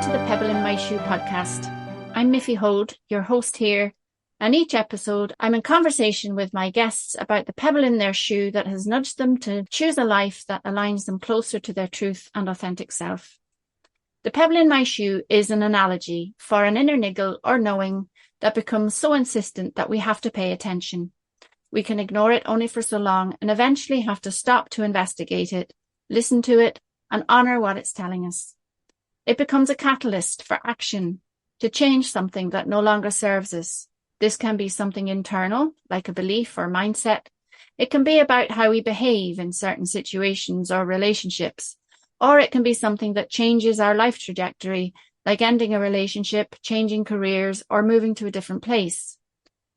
Welcome to the Pebble in My Shoe podcast. I'm Miffy Hoad, your host here, and each episode I'm in conversation with my guests about the pebble in their shoe that has nudged them to choose a life that aligns them closer to their truth and authentic self. The pebble in my shoe is an analogy for an inner niggle or knowing that becomes so insistent that we have to pay attention. We can ignore it only for so long and eventually have to stop to investigate it, listen to it, and honour what it's telling us. It becomes a catalyst for action to change something that no longer serves us. This can be something internal, like a belief or mindset. It can be about how we behave in certain situations or relationships, or it can be something that changes our life trajectory, like ending a relationship, changing careers, or moving to a different place.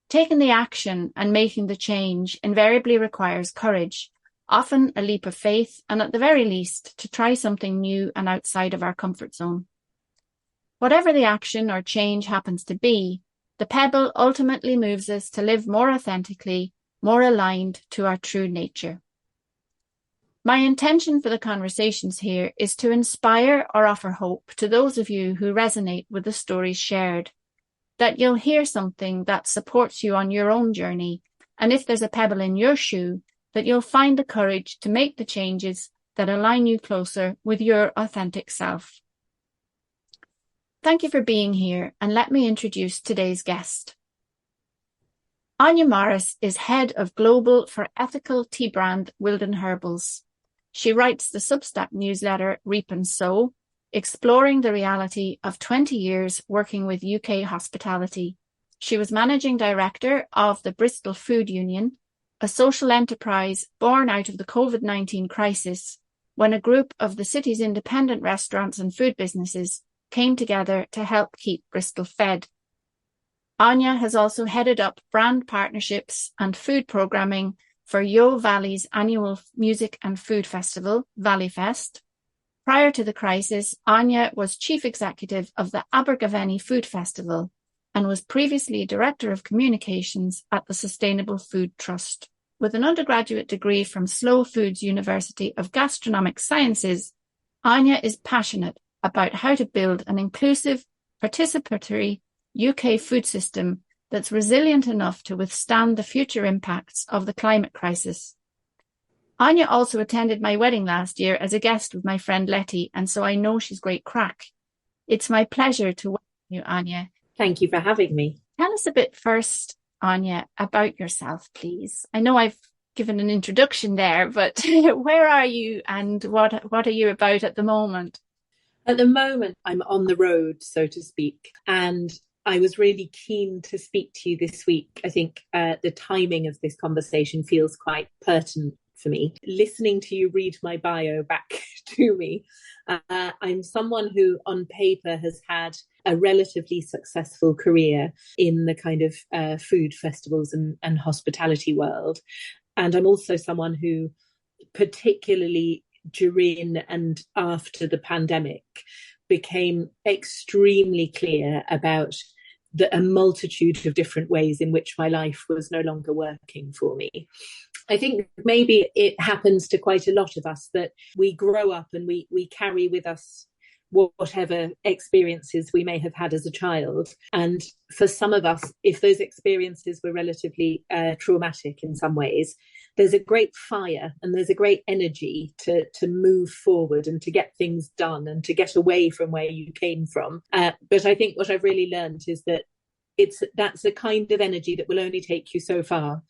Taking the action and making the change invariably requires courage, often a leap of faith, and at the very least, to try something new and outside of our comfort zone. Whatever the action or change happens to be, the pebble ultimately moves us to live more authentically, more aligned to our true nature. My intention for the conversations here is to inspire or offer hope to those of you who resonate with the stories shared, that you'll hear something that supports you on your own journey, and if there's a pebble in your shoe, that you'll find the courage to make the changes that align you closer with your authentic self. Thank you for being here, and let me introduce today's guest. Áine Morris is head of global for ethical tea brand Wilden Herbals. She writes the Substack newsletter Reap and Sow, exploring the reality of 20 years working with UK hospitality. She was managing director of the Bristol Food Union, a social enterprise born out of the COVID-19 crisis, when a group of the city's independent restaurants and food businesses came together to help keep Bristol fed. Áine has also headed up brand partnerships and food programming for Yeo Valley's annual music and food festival, Valleyfest. Prior to the crisis, Áine was chief executive of the Abergavenny Food Festival and was previously director of communications at the Sustainable Food Trust. With an undergraduate degree from Slow Foods University of Gastronomic Sciences, Áine is passionate about how to build an inclusive, participatory UK food system that's resilient enough to withstand the future impacts of the climate crisis. Áine also attended my wedding last year as a guest with my friend Letty, and so I know she's great crack. It's my pleasure to welcome you, Áine. Thank you for having me. Tell us a bit first, Áine, about yourself, please. I know I've given an introduction there, but where are you and what are you about at the moment? At the moment, I'm on the road, so to speak, and I was really keen to speak to you this week. I think the timing of this conversation feels quite pertinent for me. Listening to you read my bio back to me, I'm someone who on paper has had a relatively successful career in the kind of food festivals and hospitality world. And I'm also someone who, particularly during and after the pandemic, became extremely clear about a multitude of different ways in which my life was no longer working for me. I think maybe it happens to quite a lot of us that we grow up and we carry with us whatever experiences we may have had as a child. And for some of us, if those experiences were relatively traumatic in some ways, there's a great fire and there's a great energy to move forward and to get things done and to get away from where you came from. But I think what I've really learned is that that's a kind of energy that will only take you so far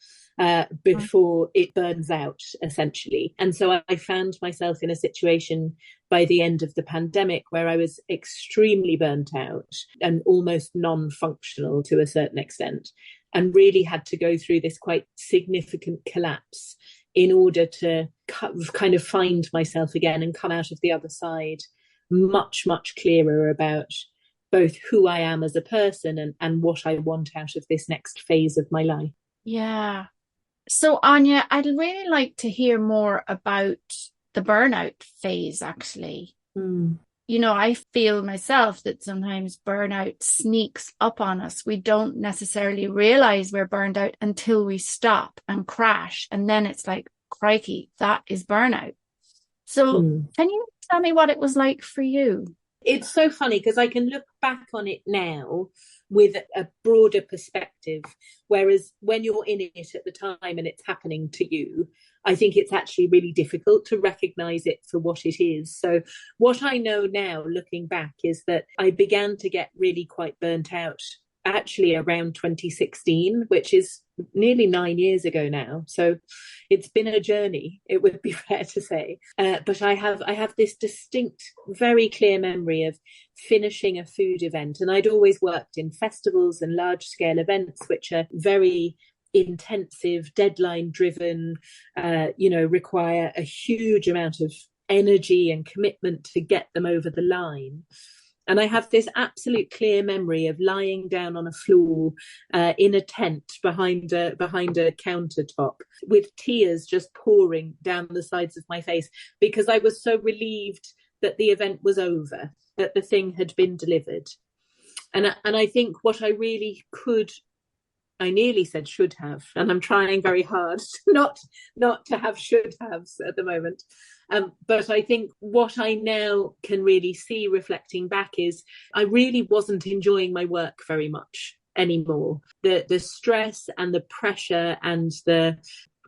before it burns out, essentially. And so I found myself in a situation by the end of the pandemic where I was extremely burnt out and almost non-functional to a certain extent, and really had to go through this quite significant collapse in order to kind of find myself again and come out of the other side much, much clearer about both who I am as a person and what I want out of this next phase of my life. Yeah. So, Áine, I'd really like to hear more about the burnout phase, actually. You know, I feel myself that sometimes burnout sneaks up on us. We don't necessarily realize we're burned out until we stop and crash. And then it's like, crikey, that is burnout. So can you tell me what it was like for you? It's so funny because I can look back on it now with a broader perspective, whereas when you're in it at the time and it's happening to you, I think it's actually really difficult to recognize it for what it is. So what I know now, looking back, is that I began to get really quite burnt out actually around 2016, which is nearly 9 years ago now. So it's been a journey, it would be fair to say. But I have this distinct, very clear memory of finishing a food event. And I'd always worked in festivals and large scale events, which are very intensive, deadline driven, require a huge amount of energy and commitment to get them over the line. And I have this absolute clear memory of lying down on a floor in a tent behind a countertop with tears just pouring down the sides of my face because I was so relieved that the event was over, that the thing had been delivered. And I think what I really could, I nearly said should have, and I'm trying very hard not to have should haves at the moment. But I think what I now can really see reflecting back is I really wasn't enjoying my work very much anymore. The stress and the pressure and the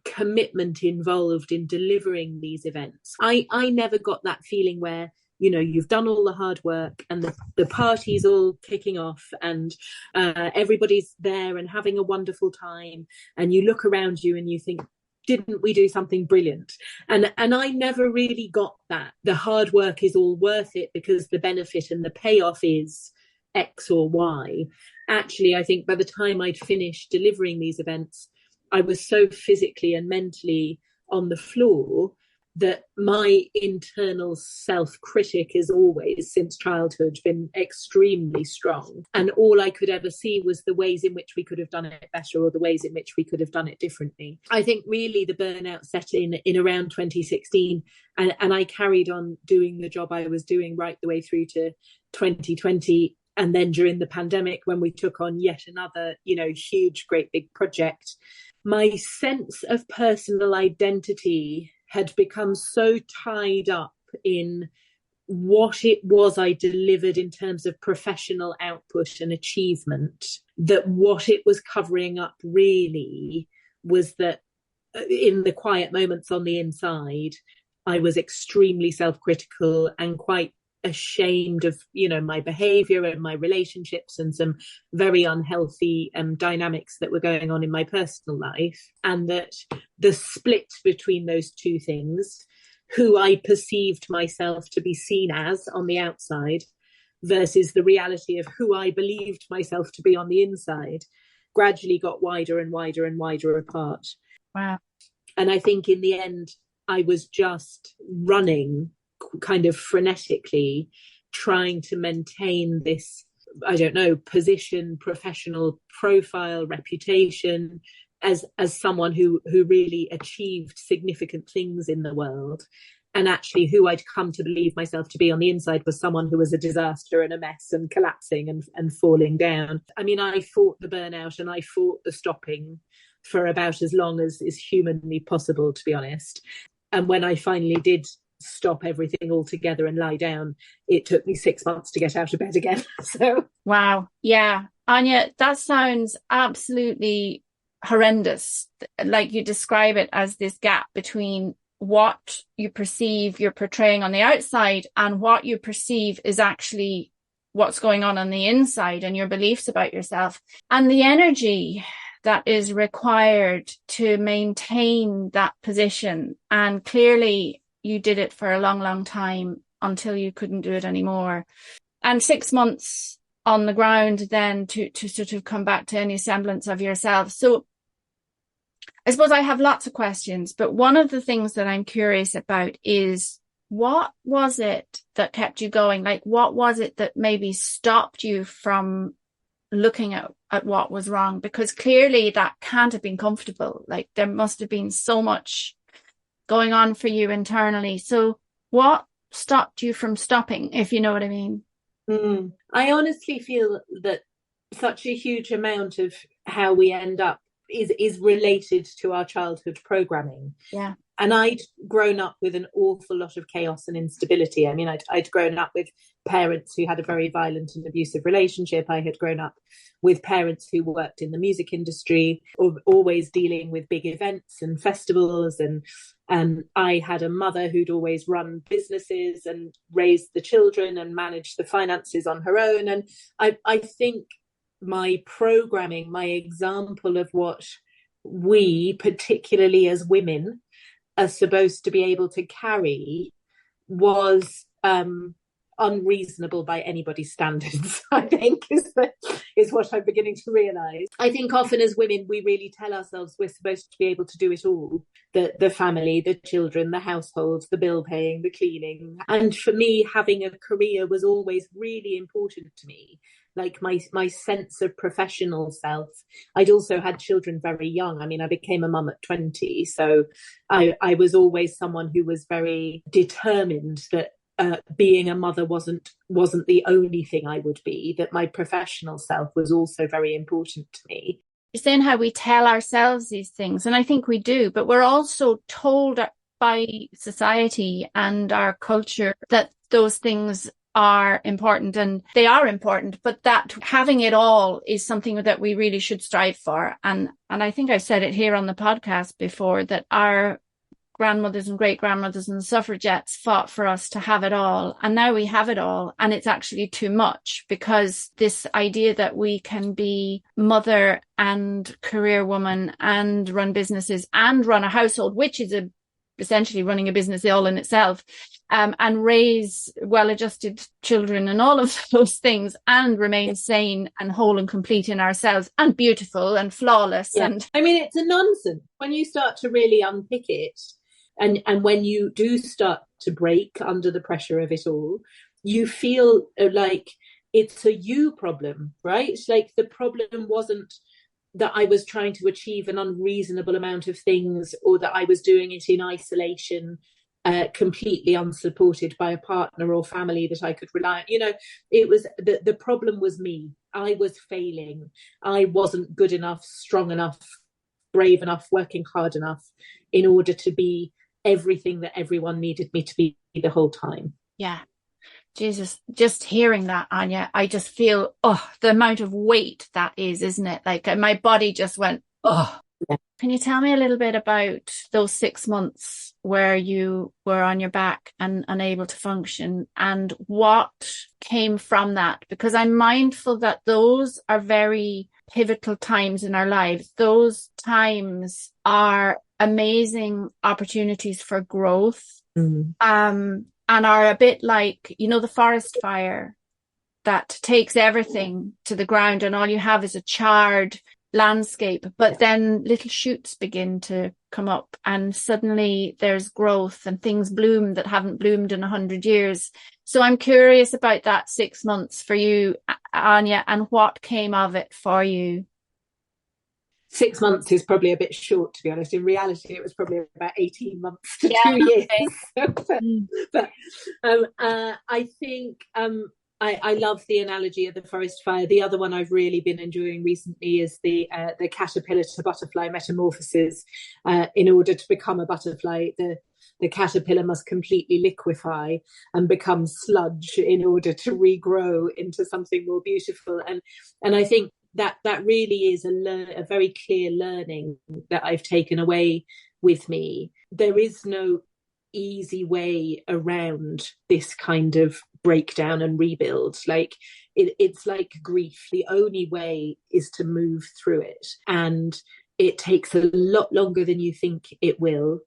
commitment involved in delivering these events. I never got that feeling where, you've done all the hard work and the party's all kicking off and everybody's there and having a wonderful time. And you look around you and you think, didn't we do something brilliant? And I never really got that. The hard work is all worth it because the benefit and the payoff is X or Y. Actually, I think by the time I'd finished delivering these events, I was so physically and mentally on the floor that my internal self-critic is always, since childhood, been extremely strong. And all I could ever see was the ways in which we could have done it better or the ways in which we could have done it differently. I think really the burnout set in around 2016, and I carried on doing the job I was doing right the way through to 2020. And then during the pandemic, when we took on yet another, huge, great big project, my sense of personal identity had become so tied up in what it was I delivered in terms of professional output and achievement, that what it was covering up really was that in the quiet moments on the inside, I was extremely self-critical and quite ashamed of my behavior and my relationships and some very unhealthy dynamics that were going on in my personal life, and that the split between those two things, who I perceived myself to be seen as on the outside versus the reality of who I believed myself to be on the inside, gradually got wider and wider and wider apart. Wow. And I think in the end I was just running kind of frenetically, trying to maintain this, position, professional profile, reputation as someone who really achieved significant things in the world. And actually who I'd come to believe myself to be on the inside was someone who was a disaster and a mess and collapsing and falling down. I mean, I fought the burnout and I fought the stopping for about as long as is humanly possible, to be honest. And when I finally did stop everything altogether and lie down, it took me 6 months to get out of bed again. So wow. Yeah. Áine, that sounds absolutely horrendous. Like you describe it as this gap between what you perceive you're portraying on the outside and what you perceive is actually what's going on the inside and your beliefs about yourself, and the energy that is required to maintain that position. And clearly you did it for a long, long time until you couldn't do it anymore. And 6 months on the ground then to sort of come back to any semblance of yourself. So I suppose I have lots of questions, but one of the things that I'm curious about is, what was it that kept you going? Like, what was it that maybe stopped you from looking at what was wrong? Because clearly that can't have been comfortable. Like, there must have been so much going on for you internally. So what stopped you from stopping, if you know what I mean? I honestly feel that such a huge amount of how we end up is related to our childhood programming. Yeah. And I'd grown up with an awful lot of chaos and instability. I mean, I'd grown up with parents who had a very violent and abusive relationship. I had grown up with parents who worked in the music industry, or always dealing with big events and festivals. And I had a mother who'd always run businesses and raised the children and managed the finances on her own. And I think my programming, my example of what we, particularly as women, are supposed to be able to carry was unreasonable by anybody's standards, I think, is what I'm beginning to realise. I think often as women, we really tell ourselves we're supposed to be able to do it all. The family, the children, the households, the bill paying, the cleaning. And for me, having a career was always really important to me. Like my sense of professional self. I'd also had children very young. I mean, I became a mum at 20. So I was always someone who was very determined that being a mother wasn't the only thing I would be, that my professional self was also very important to me. You're saying how we tell ourselves these things, and I think we do, but we're also told by society and our culture that those things are important, and they are important, but that having it all is something that we really should strive for. And I think I've said it here on the podcast before, that our grandmothers and great grandmothers and suffragettes fought for us to have it all, and now we have it all, and it's actually too much, because this idea that we can be mother and career woman and run businesses and run a household, which is essentially running a business all in itself, and raise well-adjusted children and all of those things, and remain sane and whole and complete in ourselves, and beautiful and flawless. Yeah. And I mean, it's a nonsense when you start to really unpick it, and when you do start to break under the pressure of it all, you feel like it's a you problem, right? Like the problem wasn't that I was trying to achieve an unreasonable amount of things, or that I was doing it in isolation, completely unsupported by a partner or family that I could rely on. You know, it was the problem was me. I was failing. I wasn't good enough, strong enough, brave enough, working hard enough in order to be everything that everyone needed me to be the whole time. Yeah. Jesus, just hearing that, Áine, I just feel, the amount of weight that is, isn't it? Like my body just went, Yeah. Can you tell me a little bit about those 6 months where you were on your back and unable to function, and what came from that? Because I'm mindful that those are very pivotal times in our lives. Those times are amazing opportunities for growth. And are a bit like, you know, the forest fire that takes everything to the ground, and all you have is a charred landscape, but then little shoots begin to come up, and suddenly there's growth and things bloom that haven't bloomed in 100 years. So I'm curious about that 6 months for you, Áine, and what came of it for you. 6 months is probably a bit short, to be honest. In reality, it was probably about 18 months to 2 years. But I think I love the analogy of the forest fire. The other one I've really been enjoying recently is the caterpillar to butterfly metamorphosis. In order to become a butterfly, the caterpillar must completely liquefy and become sludge in order to regrow into something more beautiful. And I think that really is a very clear learning that I've taken away with me. There is no easy way around this kind of breakdown and rebuild. Like it's like grief. The only way is to move through it, and it takes a lot longer than you think it will.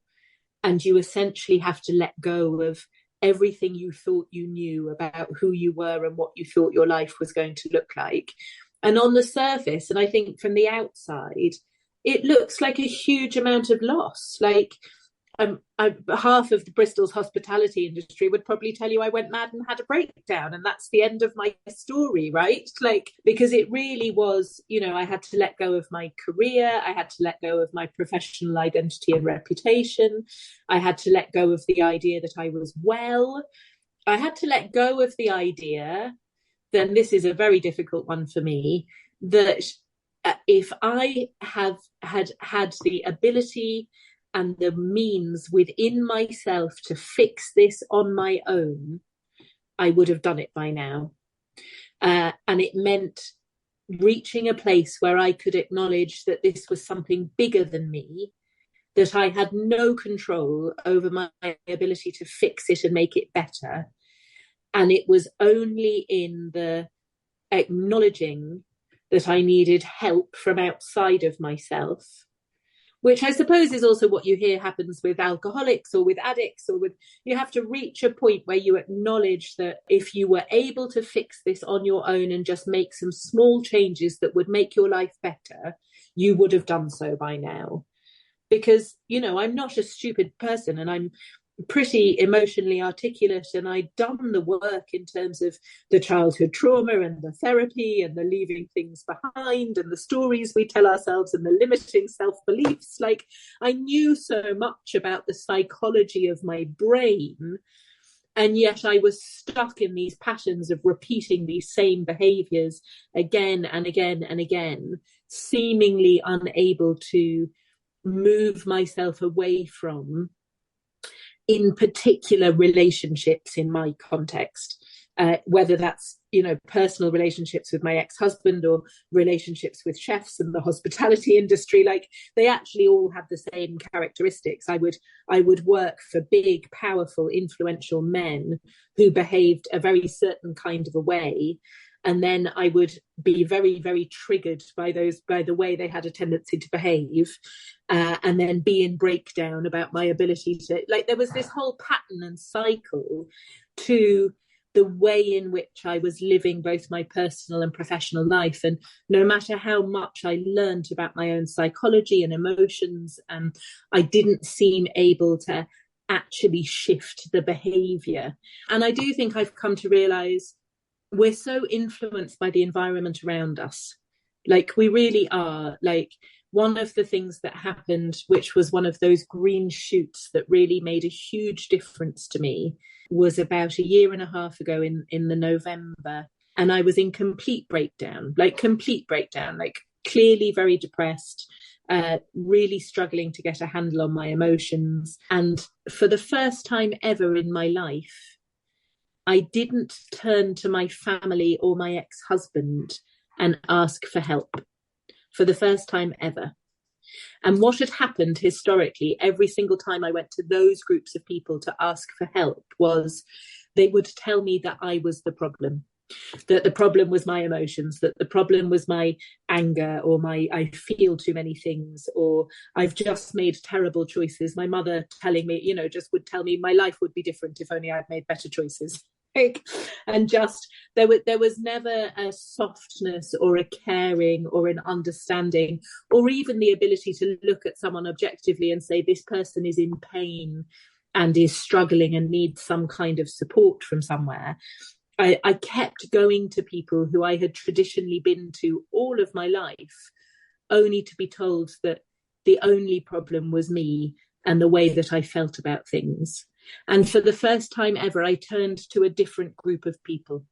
And you essentially have to let go of everything you thought you knew about who you were and what you thought your life was going to look like. And on the surface, and I think from the outside, it looks like a huge amount of loss. Like half of the Bristol's hospitality industry would probably tell you I went mad and had a breakdown, and that's the end of my story, right? Like, because it really was, you know, I had to let go of my career, I had to let go of my professional identity and reputation, I had to let go of the idea that I was well, I had to let go of the idea, then this is a very difficult one for me, that if I had the ability and the means within myself to fix this on my own, I would have done it by now. And it meant reaching a place where I could acknowledge that this was something bigger than me, that I had no control over my ability to fix it and make it better. And it was only in the acknowledging that I needed help from outside of myself, which I suppose is also what you hear happens with alcoholics or with addicts, or with, you have to reach a point where you acknowledge that if you were able to fix this on your own and just make some small changes that would make your life better, you would have done so by now. Because, you know, I'm not a stupid person, and I'm pretty emotionally articulate, and I'd done the work in terms of the childhood trauma and the therapy and the leaving things behind and the stories we tell ourselves and the limiting self-beliefs. Like, I knew so much about the psychology of my brain, and yet I was stuck in these patterns of repeating these same behaviors again and again and again, seemingly unable to move myself away from, in particular, relationships in my context, whether that's, you know, personal relationships with my ex-husband or relationships with chefs and the hospitality industry. Like, they actually all have the same characteristics. I would work for big, powerful, influential men who behaved a very certain kind of a way, and then I would be very, very triggered by the way they had a tendency to behave, and then be in breakdown about my ability to, like, there was this whole pattern and cycle to the way in which I was living both my personal and professional life. And no matter how much I learned about my own psychology and emotions, I didn't seem able to actually shift the behavior. And I do think I've come to realize we're so influenced by the environment around us. Like, we really are. Like, one of the things that happened, which was one of those green shoots that really made a huge difference to me, was about 1.5 years ago in the November. And I was in complete breakdown, like clearly very depressed, really struggling to get a handle on my emotions. And for the first time ever in my life, I didn't turn to my family or my ex-husband and ask for help, for the first time ever. And what had happened historically, every single time I went to those groups of people to ask for help, was they would tell me that I was the problem, that the problem was my emotions, that the problem was my anger, or I feel too many things, or I've just made terrible choices. My mother telling me, you know, just would tell me my life would be different if only I'd made better choices. And just there was never a softness or a caring or an understanding, or even the ability to look at someone objectively and say, this person is in pain and is struggling and needs some kind of support from somewhere. I kept going to people who I had traditionally been to all of my life, only to be told that the only problem was me and the way that I felt about things. And for the first time ever, I turned to a different group of people.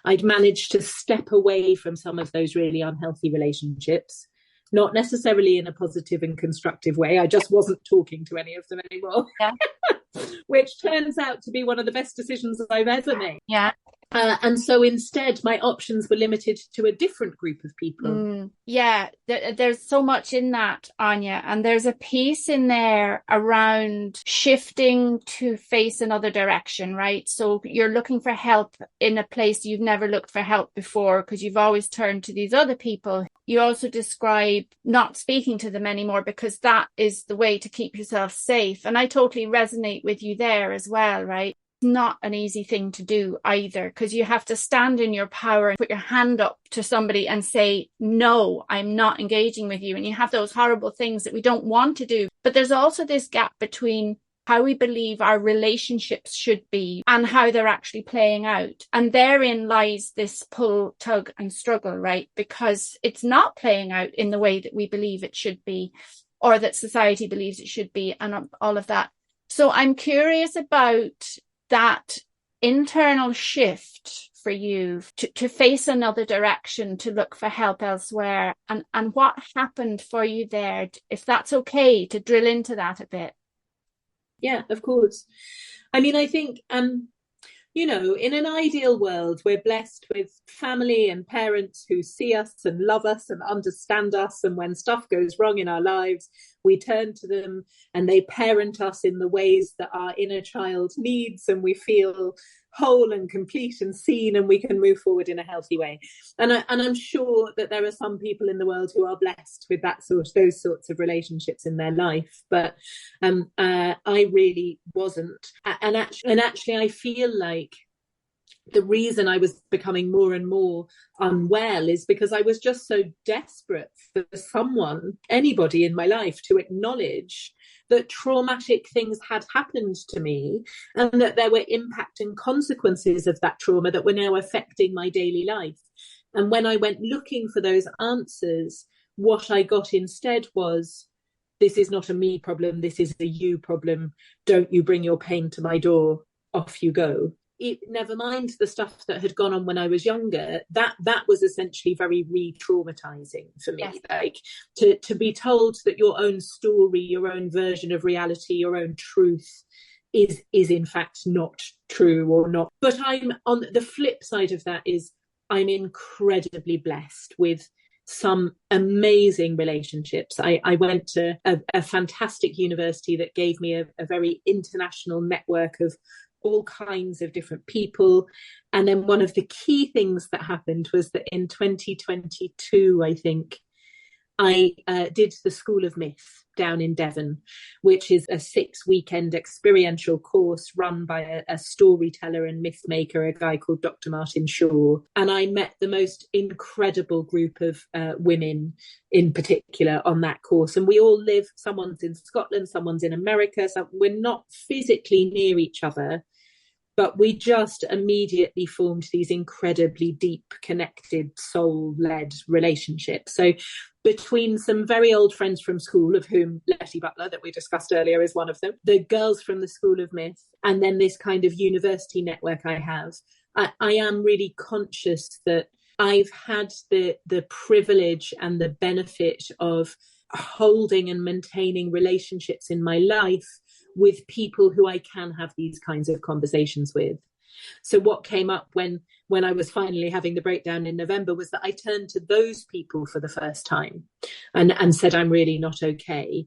I'd managed to step away from some of those really unhealthy relationships, not necessarily in a positive and constructive way. I just wasn't talking to any of them anymore, yeah. Which turns out to be one of the best decisions I've ever made. Yeah. And so instead, my options were limited to a different group of people. Yeah, there's so much in that, Áine. And there's a piece in there around shifting to face another direction, right? So you're looking for help in a place you've never looked for help before, because you've always turned to these other people. You also describe not speaking to them anymore because that is the way to keep yourself safe. And I totally resonate with you there as well, right? Not an easy thing to do either, because you have to stand in your power and put your hand up to somebody and say, no, I'm not engaging with you. And you have those horrible things that we don't want to do. But there's also this gap between how we believe our relationships should be and how they're actually playing out. And therein lies this pull, tug and struggle, right? Because it's not playing out in the way that we believe it should be, or that society believes it should be, and all of that. So I'm curious about that internal shift for you to face another direction, to look for help elsewhere, and what happened for you there, if that's okay to drill into that a bit? Yeah, of course. I mean, I think you know, in an ideal world, we're blessed with family and parents who see us and love us and understand us. And when stuff goes wrong in our lives, we turn to them and they parent us in the ways that our inner child needs. And we feel whole and complete and seen, and we can move forward in a healthy way. And I'm sure that there are some people in the world who are blessed with those sorts of relationships in their life. But I really wasn't. And actually, I feel like the reason I was becoming more and more unwell is because I was just so desperate for someone, anybody in my life, to acknowledge that traumatic things had happened to me and that there were impact and consequences of that trauma that were now affecting my daily life. And when I went looking for those answers, what I got instead was, this is not a me problem, this is a you problem. Don't you bring your pain to my door, off you go. Never mind the stuff that had gone on when I was younger, that was essentially very re-traumatizing for me. Yes. Like to be told that your own story, your own version of reality, your own truth is in fact not true or not. But I'm on the flip side of that is I'm incredibly blessed with some amazing relationships. I went to a fantastic university that gave me a very international network of all kinds of different people. And then one of the key things that happened was that in 2022, I think, I did the School of Myth down in Devon, which is a 6-weekend experiential course run by a storyteller and myth maker, a guy called Dr. Martin Shaw. And I met the most incredible group of women in particular on that course. And we all live, someone's in Scotland, someone's in America. So we're not physically near each other, but we just immediately formed these incredibly deep, connected, soul-led relationships. So between some very old friends from school, of whom Letty Butler, that we discussed earlier, is one of them, the girls from the School of Myth, and then this kind of university network I have, I am really conscious that I've had the privilege and the benefit of holding and maintaining relationships in my life with people who I can have these kinds of conversations with. So what came up when I was finally having the breakdown in November was that I turned to those people for the first time and said, I'm really not okay.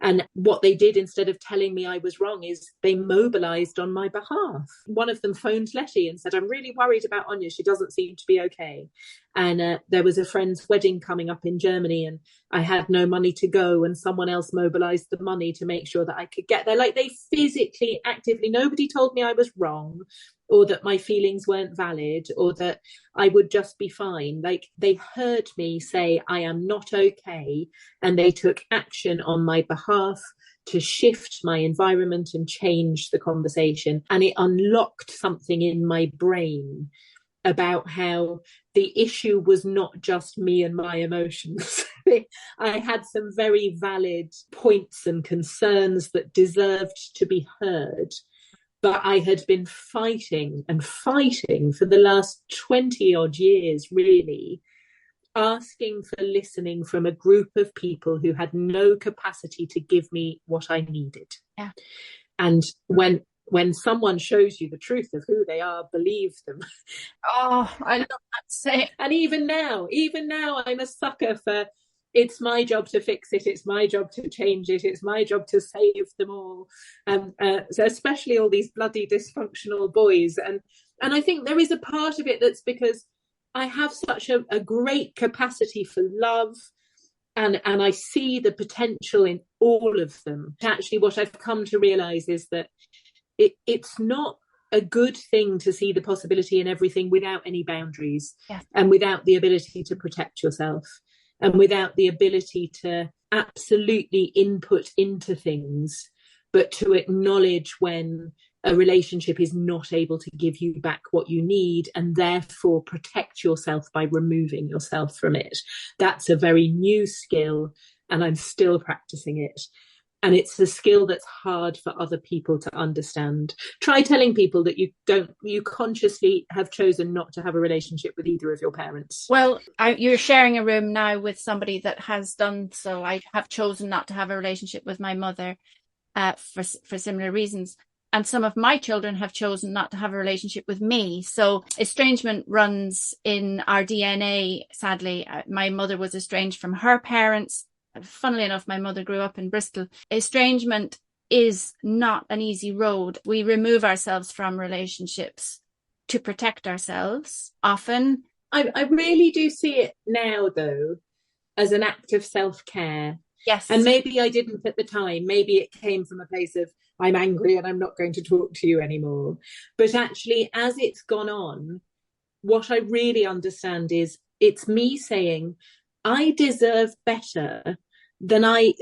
And what they did, instead of telling me I was wrong, is they mobilized on my behalf. One of them phoned Letty and said, I'm really worried about Áine. She doesn't seem to be okay. And there was a friend's wedding coming up in Germany and I had no money to go, and someone else mobilized the money to make sure that I could get there. Like, they physically, actively, nobody told me I was wrong or that my feelings weren't valid or that I would just be fine. Like, they heard me say I am not okay, and they took action on my behalf to shift my environment and change the conversation. And it unlocked something in my brain about how the issue was not just me and my emotions. I had some very valid points and concerns that deserved to be heard. But I had been fighting for the last 20 odd years, really, asking for listening from a group of people who had no capacity to give me what I needed. Yeah. And when someone shows you the truth of who they are, believe them. Oh, I love that saying. And even now, I'm a sucker for, it's my job to fix it, it's my job to change it, it's my job to save them all. So especially all these bloody dysfunctional boys. And I think there is a part of it that's because I have such a great capacity for love, and I see the potential in all of them. Actually, what I've come to realize is that it's not a good thing to see the possibility in everything without any boundaries. Yeah. And without the ability to protect yourself, and without the ability to absolutely input into things, but to acknowledge when a relationship is not able to give you back what you need, and therefore protect yourself by removing yourself from it. That's a very new skill, and I'm still practicing it. And it's a skill that's hard for other people to understand. Try telling people that you consciously have chosen not to have a relationship with either of your parents. Well, you're sharing a room now with somebody that has done so. I have chosen not to have a relationship with my mother for similar reasons. And some of my children have chosen not to have a relationship with me. So estrangement runs in our DNA, sadly. My mother was estranged from her parents. Funnily enough, my mother grew up in Bristol. Estrangement is not an easy road. We remove ourselves from relationships to protect ourselves often. I really do see it now, though, as an act of self-care. Yes. And maybe I didn't at the time. Maybe it came from a place of, I'm angry and I'm not going to talk to you anymore. But actually, as it's gone on, what I really understand is it's me saying, I deserve better than I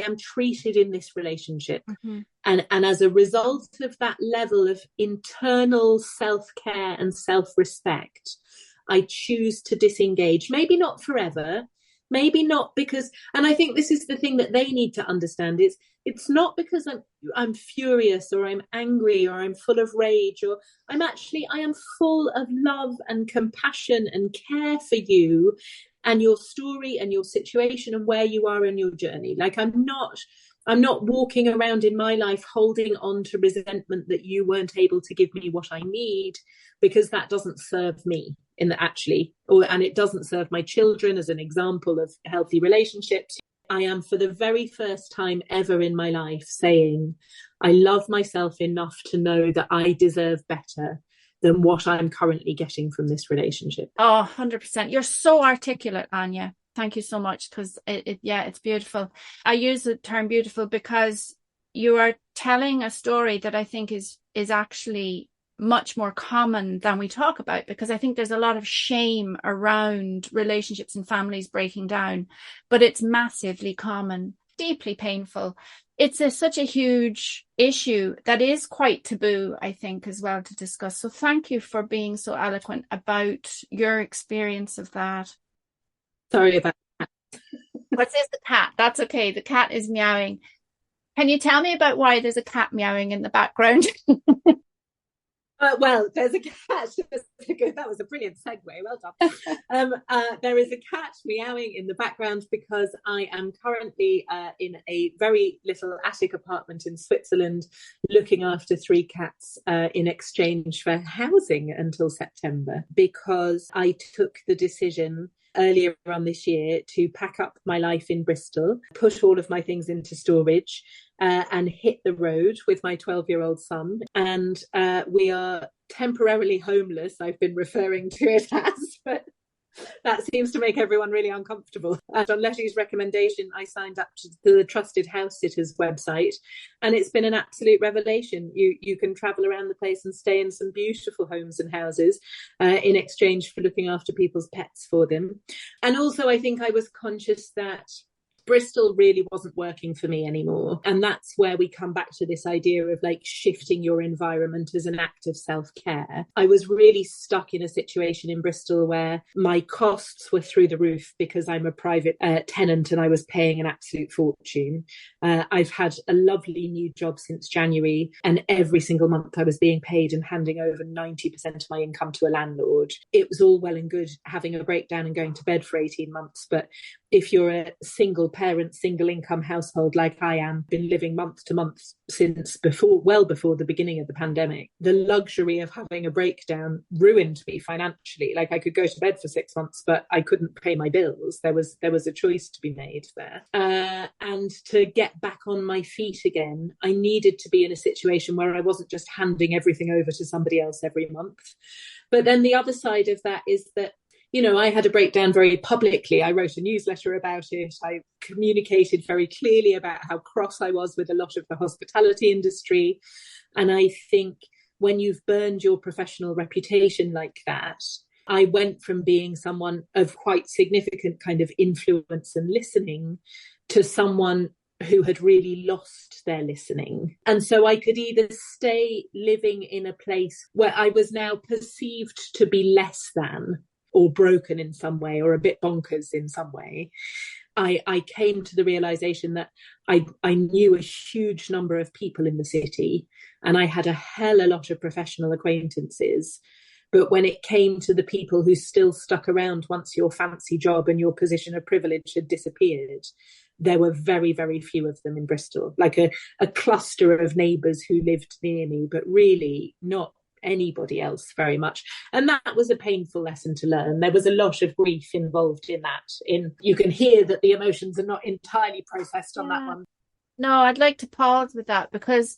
am treated in this relationship. Mm-hmm. And as a result of that level of internal self-care and self-respect, I choose to disengage. Maybe not forever, maybe not because, and I think this is the thing that they need to understand, is it's not because I'm furious or I'm angry or I'm full of rage, or I am full of love and compassion and care for you and your story and your situation and where you are in your journey. Like I'm not walking around in my life holding on to resentment that you weren't able to give me what I need, because that doesn't serve me and it doesn't serve my children as an example of healthy relationships. I am, for the very first time ever in my life, saying I love myself enough to know that I deserve better than what I'm currently getting from this relationship. Oh, 100%. You're so articulate, Áine. Thank you so much, because it's beautiful. I use the term beautiful because you are telling a story that I think is actually much more common than we talk about, because I think there's a lot of shame around relationships and families breaking down, but it's massively common, deeply painful. It's such a huge issue that is quite taboo, I think, as well, to discuss. So thank you for being so eloquent about your experience of that. Sorry about that. What is the cat? That's okay. The cat is meowing. Can you tell me about why there's a cat meowing in the background? Well, there's a cat. That was a brilliant segue. Well done. There is a cat meowing in the background because I am currently in a very little attic apartment in Switzerland, looking after 3 cats in exchange for housing until September, because I took the decision earlier on this year to pack up my life in Bristol, put all of my things into storage, and hit the road with my 12-year-old son. And we are temporarily homeless, I've been referring to it as, but that seems to make everyone really uncomfortable. And on Letty's recommendation, I signed up to the Trusted House Sitters website, and it's been an absolute revelation. You can travel around the place and stay in some beautiful homes and houses in exchange for looking after people's pets for them. And also, I think I was conscious that Bristol really wasn't working for me anymore. And that's where we come back to this idea of like shifting your environment as an act of self-care. I was really stuck in a situation in Bristol where my costs were through the roof because I'm a private tenant and I was paying an absolute fortune. I've had a lovely new job since January, and every single month I was being paid and handing over 90% of my income to a landlord. It was all well and good having a breakdown and going to bed for 18 months. But if you're a single parent, single income household like I am, been living month to month since well before the beginning of the pandemic, the luxury of having a breakdown ruined me financially. Like I could go to bed for 6 months, but I couldn't pay my bills. There was a choice to be made there. And to get back on my feet again, I needed to be in a situation where I wasn't just handing everything over to somebody else every month. But then the other side of that is that, you know, I had a breakdown very publicly. I wrote a newsletter about it. I communicated very clearly about how cross I was with a lot of the hospitality industry. And I think when you've burned your professional reputation like that, I went from being someone of quite significant kind of influence and listening to someone who had really lost their listening. And so I could either stay living in a place where I was now perceived to be less than, or broken in some way, or a bit bonkers in some way, I came to the realization that I knew a huge number of people in the city, and I had a hell of a lot of professional acquaintances. But when it came to the people who still stuck around once your fancy job and your position of privilege had disappeared, there were very, very few of them in Bristol, like a cluster of neighbours who lived near me, but really not anybody else very much. And that was a painful lesson to learn. There was a lot of grief involved in that. You can hear that the emotions are not entirely processed on that one. No, I'd like to pause with that, because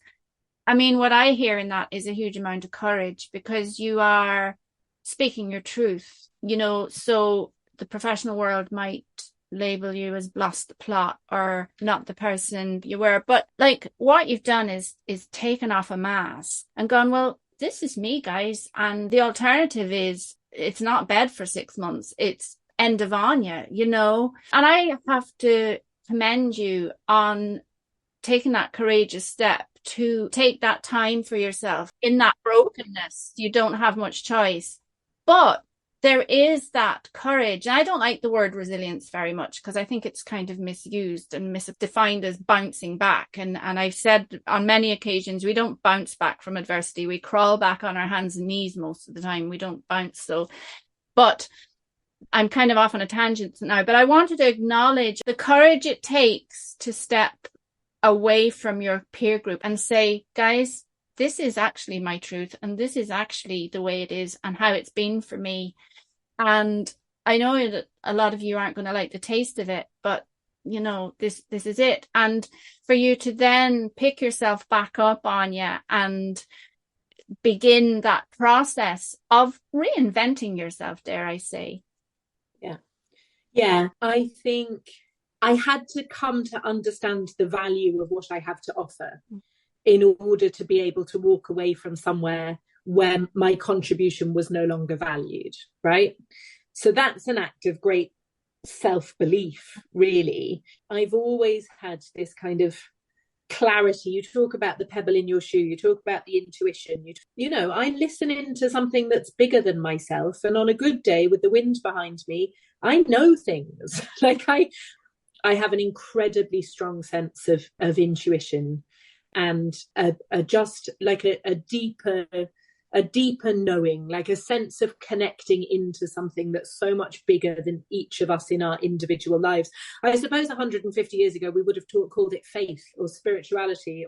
I mean, what I hear in that is a huge amount of courage, because you are speaking your truth, so the professional world might label you as lost the plot or not the person you were. But like, what you've done is taken off a mask and gone, well, this is me, guys. And the alternative is it's not bed for 6 months. It's end of Áine, And I have to commend you on taking that courageous step to take that time for yourself. In that brokenness, you don't have much choice. But there is that courage. And I don't like the word resilience very much, because I think it's kind of misused and misdefined as bouncing back. And I've said on many occasions, we don't bounce back from adversity. We crawl back on our hands and knees most of the time. We don't bounce. But I'm kind of off on a tangent now, but I wanted to acknowledge the courage it takes to step away from your peer group and say, guys, this is actually my truth, and this is actually the way it is and how it's been for me. And I know that a lot of you aren't going to like the taste of it, but this is it. And for you to then pick yourself back up on you and begin that process of reinventing yourself, dare I say. Yeah, I think I had to come to understand the value of what I have to offer in order to be able to walk away from somewhere where my contribution was no longer valued, right? So that's an act of great self-belief, really. I've always had this kind of clarity. You talk about the pebble in your shoe, you talk about the intuition, I listen into something that's bigger than myself, and on a good day with the wind behind me, I know things. Like I have an incredibly strong sense of intuition, and just like a deeper knowing, like a sense of connecting into something that's so much bigger than each of us in our individual lives. I suppose 150 years ago, we would have called it faith or spirituality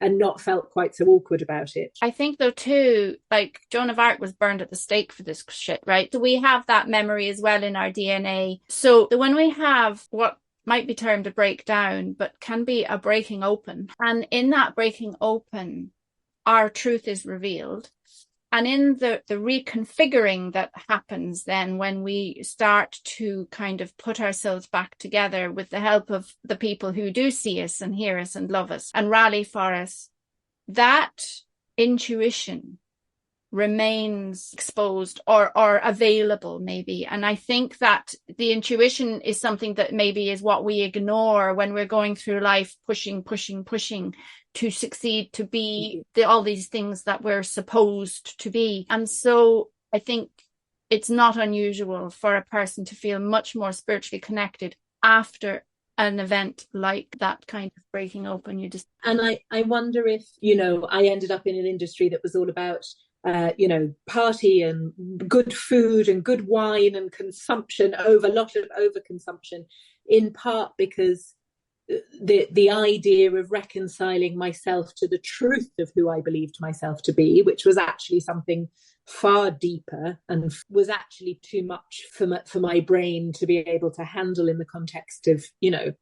and not felt quite so awkward about it. I think though too, like Joan of Arc was burned at the stake for this shit, right? So we have that memory as well in our DNA. So when we have what might be termed a breakdown, but can be a breaking open. And in that breaking open, our truth is revealed. And in the reconfiguring that happens then when we start to kind of put ourselves back together with the help of the people who do see us and hear us and love us and rally for us, that intuition remains exposed or available maybe. And I think that the intuition is something that maybe is what we ignore when we're going through life, pushing to succeed, to be all these things that we're supposed to be. And so I think it's not unusual for a person to feel much more spiritually connected after an event like that kind of breaking open. And I wonder if, I ended up in an industry that was all about party and good food and good wine and consumption, a lot of overconsumption, in part because the idea of reconciling myself to the truth of who I believed myself to be, which was actually something far deeper and was actually too much for my brain to be able to handle in the context of,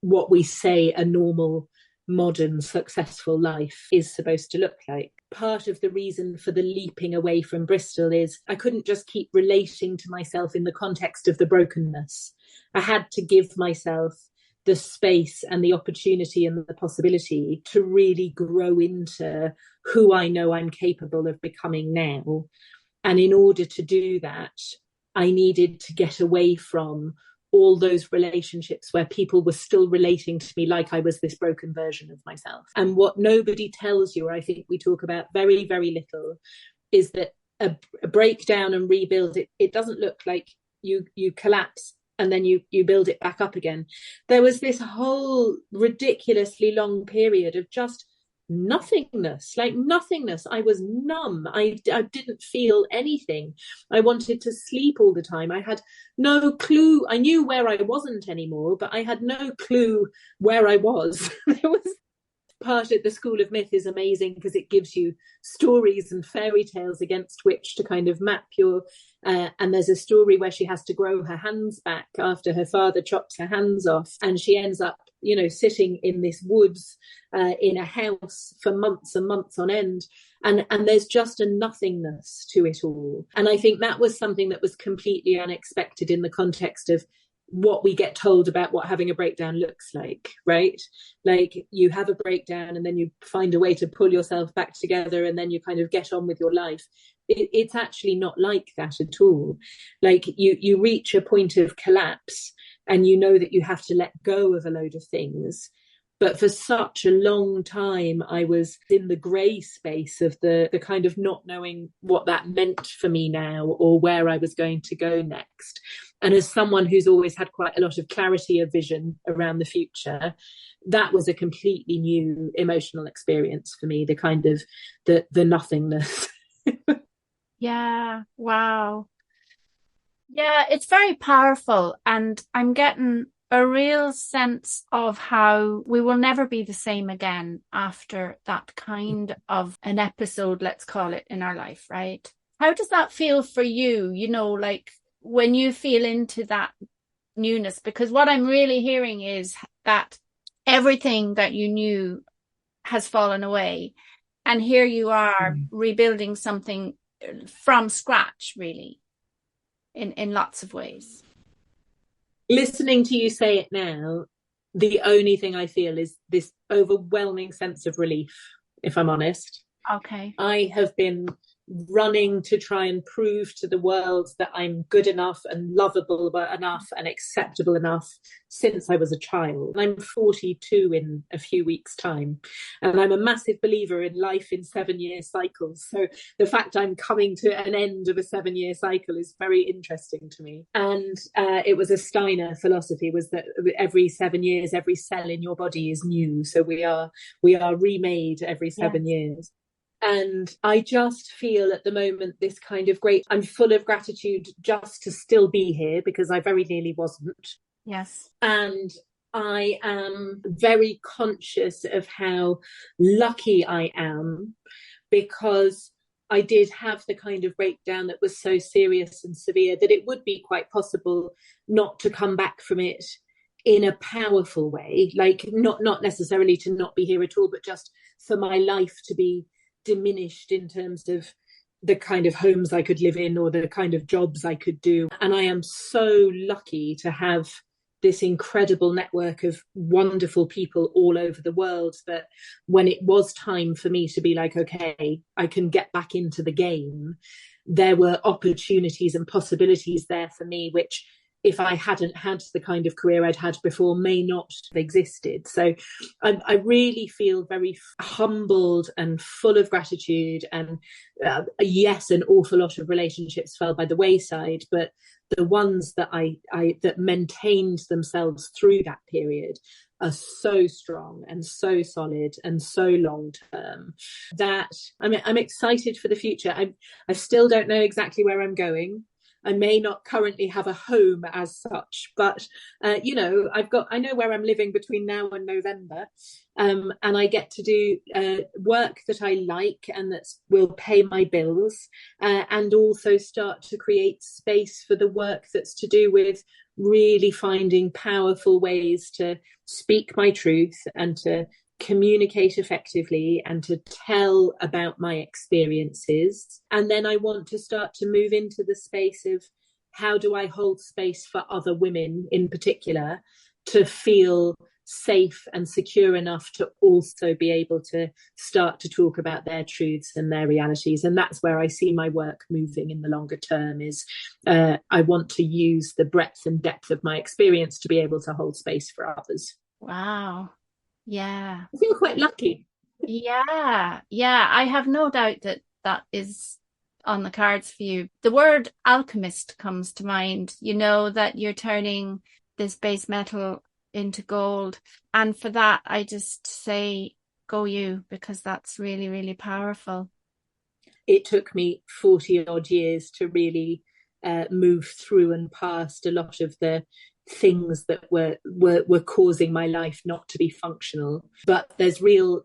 what we say a normal, modern, successful life is supposed to look like. Part of the reason for the leaping away from Bristol is I couldn't just keep relating to myself in the context of the brokenness. I had to give myself the space and the opportunity and the possibility to really grow into who I know I'm capable of becoming now. And in order to do that, I needed to get away from all those relationships where people were still relating to me like I was this broken version of myself. And what nobody tells you, or I think we talk about very, very little, is that a breakdown and rebuild, it doesn't look like you collapse and then you build it back up again. There was this whole ridiculously long period of just nothingness. I was numb. I didn't feel anything. I wanted to sleep all the time. I had no clue. I knew where I wasn't anymore, but I had no clue where I was. There was part of the School of Myth is amazing because it gives you stories and fairy tales against which to kind of map your and there's a story where she has to grow her hands back after her father chops her hands off, and she ends up, you know, sitting in this woods in a house for months and months on end, and there's just a nothingness to it all. And I think that was something that was completely unexpected in the context of what we get told about what having a breakdown looks like, right? Like you have a breakdown and then you find a way to pull yourself back together and then you kind of get on with your life. It's actually not like that at all. Like you reach a point of collapse and you know that you have to let go of a load of things. But for such a long time, I was in the grey space of the kind of not knowing what that meant for me now or where I was going to go next. And as someone who's always had quite a lot of clarity of vision around the future, that was a completely new emotional experience for me, the kind of the nothingness. Yeah, wow. Yeah, it's very powerful. And I'm getting a real sense of how we will never be the same again after that kind of an episode, let's call it, in our life, right? How does that feel for you? You know, like when you feel into that newness, because what I'm really hearing is that everything that you knew has fallen away. And here you are rebuilding something from scratch, really, in lots of ways. Listening to you say it now, the only thing I feel is this overwhelming sense of relief, if I'm honest. Okay. I have been running to try and prove to the world that I'm good enough and lovable enough and acceptable enough since I was a child. I'm 42 in a few weeks' time, and I'm a massive believer in life in 7-year cycles. So the fact I'm coming to an end of a 7-year cycle is very interesting to me. And it was a Steiner philosophy, was that every 7 years, every cell in your body is new. So we are remade every 7 years. And I just feel at the moment this kind of I'm full of gratitude just to still be here, because I very nearly wasn't. Yes. And I am very conscious of how lucky I am, because I did have the kind of breakdown that was so serious and severe that it would be quite possible not to come back from it in a powerful way, like not necessarily to not be here at all, but just for my life to be diminished in terms of the kind of homes I could live in or the kind of jobs I could do. And I am so lucky to have this incredible network of wonderful people all over the world, that when it was time for me to be like, okay, I can get back into the game, there were opportunities and possibilities there for me, which if I hadn't had the kind of career I'd had before, may not have existed. So I really feel very humbled and full of gratitude. And yes, an awful lot of relationships fell by the wayside, but the ones that that maintained themselves through that period are so strong and so solid and so long term that I'm excited for the future. I still don't know exactly where I'm going. I may not currently have a home as such, but you know, I know where I'm living between now and November, and I get to do work that I like and that will pay my bills, and also start to create space for the work that's to do with really finding powerful ways to speak my truth and to communicate effectively and to tell about my experiences. And then I want to start to move into the space of how do I hold space for other women in particular to feel safe and secure enough to also be able to start to talk about their truths and their realities. And that's where I see my work moving in the longer term, is I want to use the breadth and depth of my experience to be able to hold space for others. Wow. Yeah. I feel quite lucky. Yeah. I have no doubt that is on the cards for you. The word alchemist comes to mind, that you're turning this base metal into gold. And for that, I just say, go you, because that's really, really powerful. It took me 40 odd years to really move through and past a lot of the things that were causing my life not to be functional. But there's real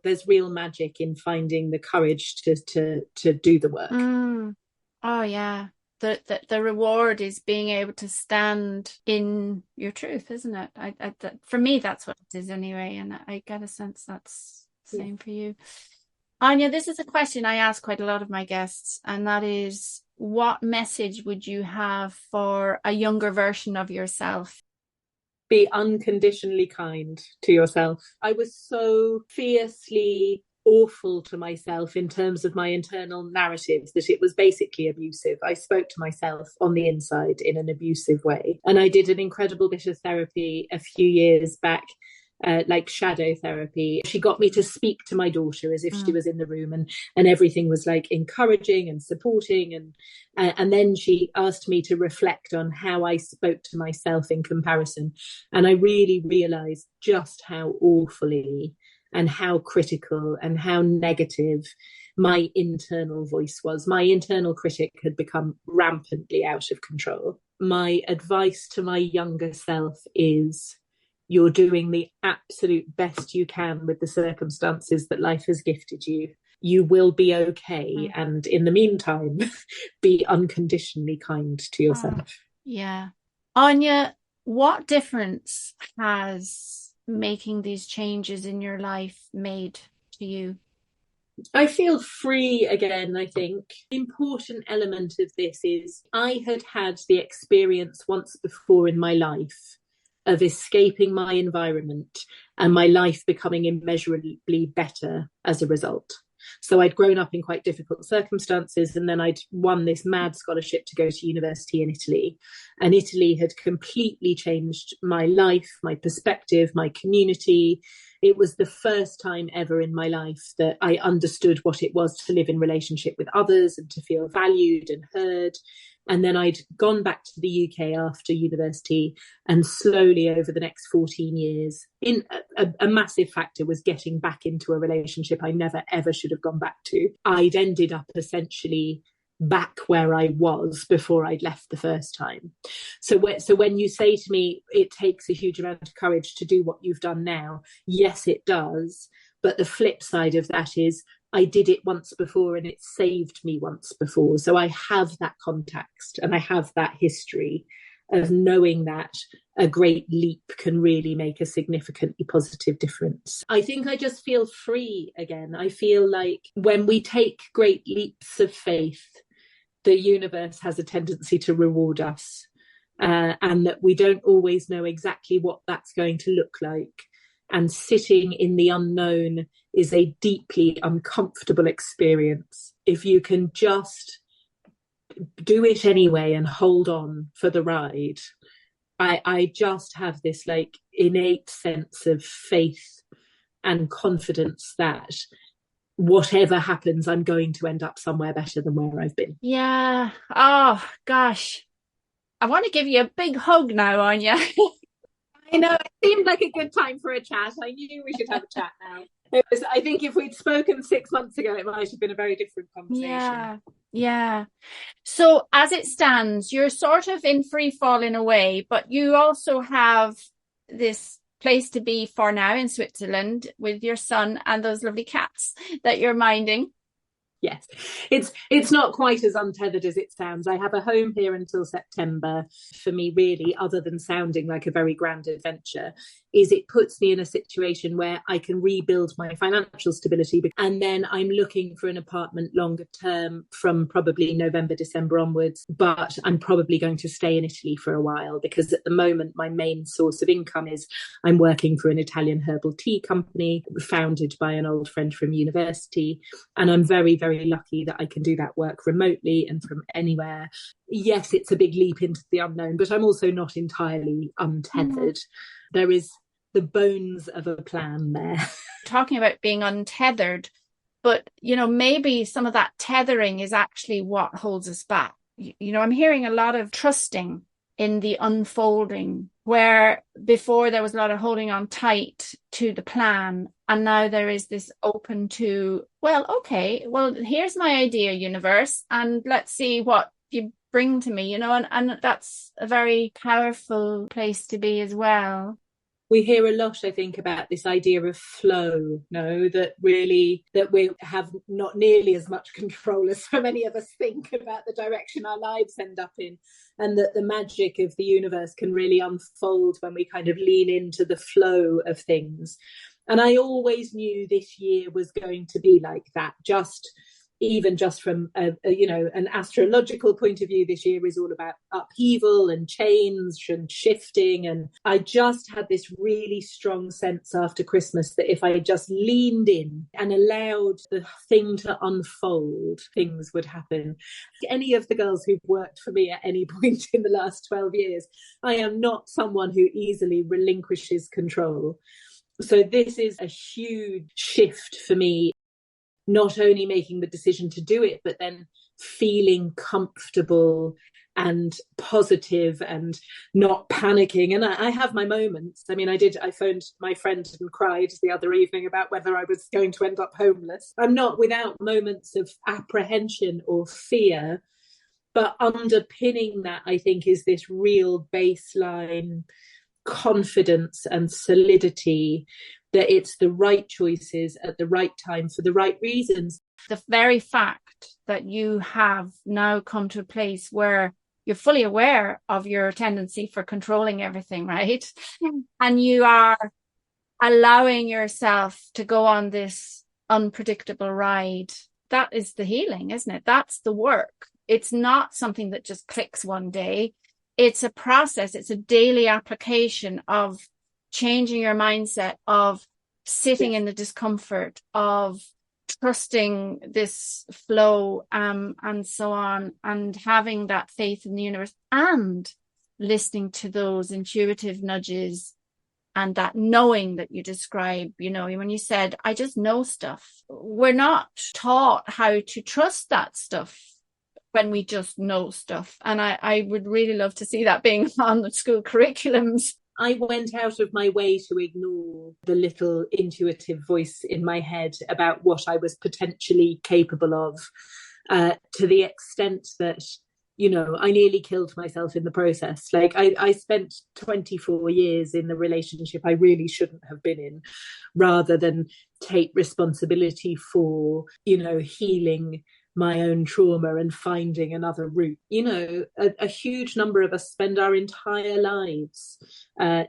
magic in finding the courage to do the work. Oh yeah. The reward is being able to stand in your truth, isn't it? For me, that's what it is anyway, and I get a sense that's the same for you. Áine, this is a question I ask quite a lot of my guests, and that is, what message would you have for a younger version of yourself? Be unconditionally kind to yourself. I was so fiercely awful to myself in terms of my internal narratives that it was basically abusive. I spoke to myself on the inside in an abusive way. And I did an incredible bit of therapy a few years back, like shadow therapy. She got me to speak to my daughter as if she was in the room, and everything was like encouraging and supporting. And then she asked me to reflect on how I spoke to myself in comparison. And I really realized just how awfully and how critical and how negative my internal voice was. My internal critic had become rampantly out of control. My advice to my younger self is, you're doing the absolute best you can with the circumstances that life has gifted you. You will be okay. And in the meantime, be unconditionally kind to yourself. Yeah. Áine, what difference has making these changes in your life made to you? I feel free again, I think. The important element of this is I had the experience once before in my life of escaping my environment and my life becoming immeasurably better as a result. So I'd grown up in quite difficult circumstances, and then I'd won this mad scholarship to go to university in Italy. And Italy had completely changed my life, my perspective, my community. It was the first time ever in my life that I understood what it was to live in relationship with others and to feel valued and heard. And then I'd gone back to the UK after university, and slowly over the next 14 years, in a massive factor was getting back into a relationship I never, ever should have gone back to. I'd ended up essentially back where I was before I'd left the first time. So when you say to me, it takes a huge amount of courage to do what you've done now, yes, it does. But the flip side of that is, I did it once before and it saved me once before. So I have that context and I have that history of knowing that a great leap can really make a significantly positive difference. I think I just feel free again. I feel like when we take great leaps of faith, the universe has a tendency to reward us, and that we don't always know exactly what that's going to look like. And sitting in the unknown is a deeply uncomfortable experience. If you can just do it anyway and hold on for the ride, I just have this like innate sense of faith and confidence that whatever happens, I'm going to end up somewhere better than where I've been. Yeah. Oh, gosh. I want to give you a big hug now, Áine. I know, it seemed like a good time for a chat. I knew we should have a chat now. I think if we'd spoken 6 months ago, it might have been a very different conversation. Yeah. So as it stands, you're sort of in free fall in a way, but you also have this place to be for now in Switzerland with your son and those lovely cats that you're minding. Yes, it's not quite as untethered as it sounds. I have a home here until September. For me, really, other than sounding like a very grand adventure, is it puts me in a situation where I can rebuild my financial stability. And then I'm looking for an apartment longer term from probably November, December onwards. But I'm probably going to stay in Italy for a while, because at the moment, my main source of income is I'm working for an Italian herbal tea company founded by an old friend from university. And I'm very, very lucky that I can do that work remotely and from anywhere. Yes, it's a big leap into the unknown, but I'm also not entirely untethered. There is the bones of a plan there. Talking about being untethered, But, maybe some of that tethering is actually what holds us back. I'm hearing a lot of trusting in the unfolding, where before there was a lot of holding on tight to the plan. And now there is this open to, here's my idea, universe, and let's see what you bring to me, and that's a very powerful place to be as well. We hear a lot, I think, about this idea of flow, that we have not nearly as much control as so many of us think about the direction our lives end up in, and that the magic of the universe can really unfold when we kind of lean into the flow of things. And I always knew this year was going to be like that, even just from an astrological point of view. This year is all about upheaval and change and shifting, and I just had this really strong sense after Christmas that if I just leaned in and allowed the thing to unfold, things would happen. Any of the girls who've worked for me at any point in the last 12 years, I am not someone who easily relinquishes control. So this is a huge shift for me, not only making the decision to do it, but then feeling comfortable and positive and not panicking. And I have my moments. I mean, I phoned my friend and cried the other evening about whether I was going to end up homeless. I'm not without moments of apprehension or fear, but underpinning that, I think, is this real baseline confidence and solidity that it's the right choices at the right time for the right reasons. The very fact that you have now come to a place where you're fully aware of your tendency for controlling everything, right? And you are allowing yourself to go on this unpredictable ride. That is the healing, isn't it? That's the work. It's not something that just clicks one day. It's a process. It's a daily application of changing your mindset, of sitting in the discomfort, of trusting this flow, and so on, and having that faith in the universe, and listening to those intuitive nudges and that knowing that you describe. When you said, I just know stuff, we're not taught how to trust that stuff when we just know stuff. And I would really love to see that being on the school curriculums. I went out of my way to ignore the little intuitive voice in my head about what I was potentially capable of, to the extent that, I nearly killed myself in the process. Like I spent 24 years in the relationship I really shouldn't have been in, rather than take responsibility for, healing my own trauma and finding another route. A huge number of us spend our entire lives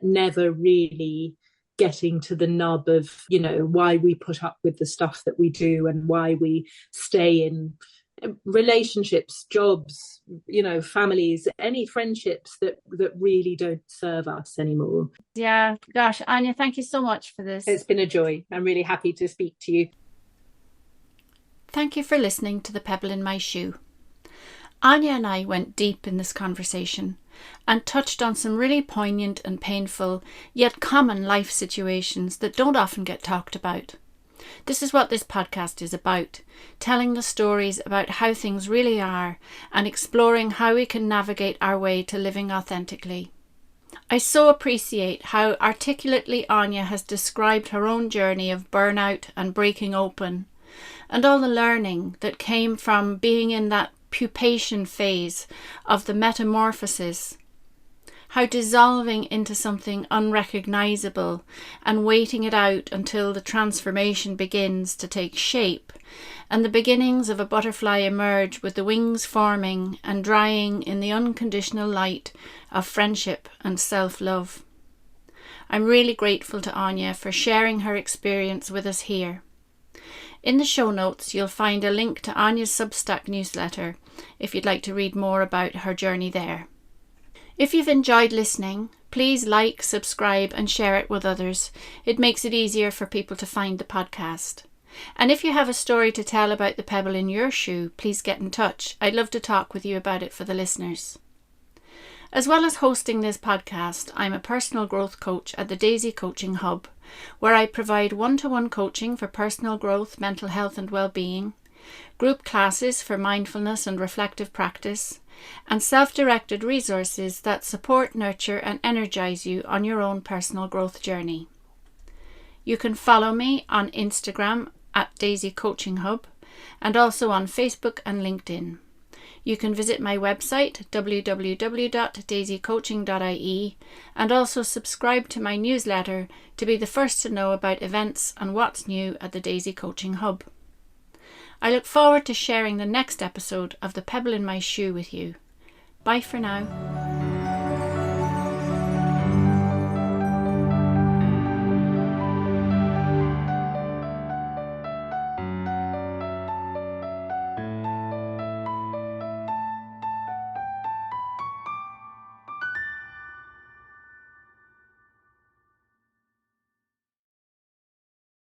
never really getting to the nub of, why we put up with the stuff that we do and why we stay in relationships, jobs, families, any friendships that really don't serve us anymore. Yeah, gosh, Áine, thank you so much for this. It's been a joy. I'm really happy to speak to you. Thank you for listening to The Pebble in My Shoe. Áine and I went deep in this conversation and touched on some really poignant and painful, yet common life situations that don't often get talked about. This is what this podcast is about, telling the stories about how things really are and exploring how we can navigate our way to living authentically. I so appreciate how articulately Áine has described her own journey of burnout and breaking open, and all the learning that came from being in that pupation phase of the metamorphosis, how dissolving into something unrecognisable and waiting it out until the transformation begins to take shape and the beginnings of a butterfly emerge with the wings forming and drying in the unconditional light of friendship and self-love. I'm really grateful to Áine for sharing her experience with us here. In the show notes, you'll find a link to Áine's Substack newsletter if you'd like to read more about her journey there. If you've enjoyed listening, please like, subscribe and share it with others. It makes it easier for people to find the podcast. And if you have a story to tell about the pebble in your shoe, please get in touch. I'd love to talk with you about it for the listeners. As well as hosting this podcast, I'm a personal growth coach at the Daisy Coaching Hub, where I provide one-to-one coaching for personal growth, mental health and well-being, group classes for mindfulness and reflective practice, and self-directed resources that support, nurture and energise you on your own personal growth journey. You can follow me on Instagram at Daisy Coaching Hub and also on Facebook and LinkedIn. You can visit my website www.daisycoaching.ie and also subscribe to my newsletter to be the first to know about events and what's new at the Daisy Coaching Hub. I look forward to sharing the next episode of The Pebble in My Shoe with you. Bye for now.